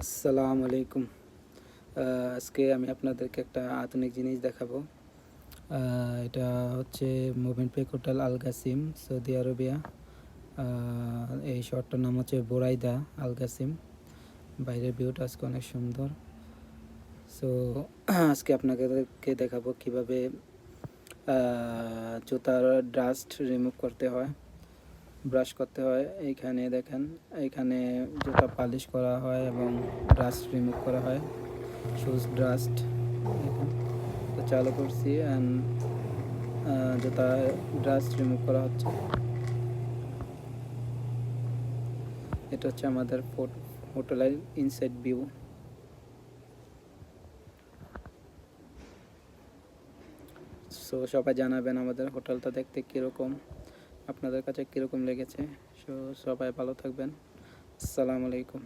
আসসালামু আলাইকুম। আজকে আমি আপনাদেরকে একটা আধুনিক জিনিস দেখাবো। এটা হচ্ছে মোভেনপেক হোটেল আল কাসিম, সৌদি আরবিয়া। এই শহরটার নাম হচ্ছে বোরাইদা আল কাসিম। বাইরের ভিউটা আজকে অনেক সুন্দর। সো আজকে আপনাদেরকে দেখাবো কিভাবে জুতার ডাস্ট রিমুভ করতে হয়, ব্রাশ করতে হয়। এইখানে দেখেন, এইখানে জুতা পালিশ করা হয় এবং ডাস্ট রিমুভ করা হয়, শুজ ডাস্ট। দেখেন, তো চালু করছি অ্যান্ড জুতা ডাস্ট রিমুভ করা হচ্ছে। এটা হচ্ছে আমাদের হোটেলের ইনসাইড ভিউ। সো সবাই জানাবেন আমাদের হোটেলটা দেখতে কীরকম, আপনাদের কাছে কীরকম লেগেছে। সো সবাই ভালো থাকবেন। আসসালামু আলাইকুম।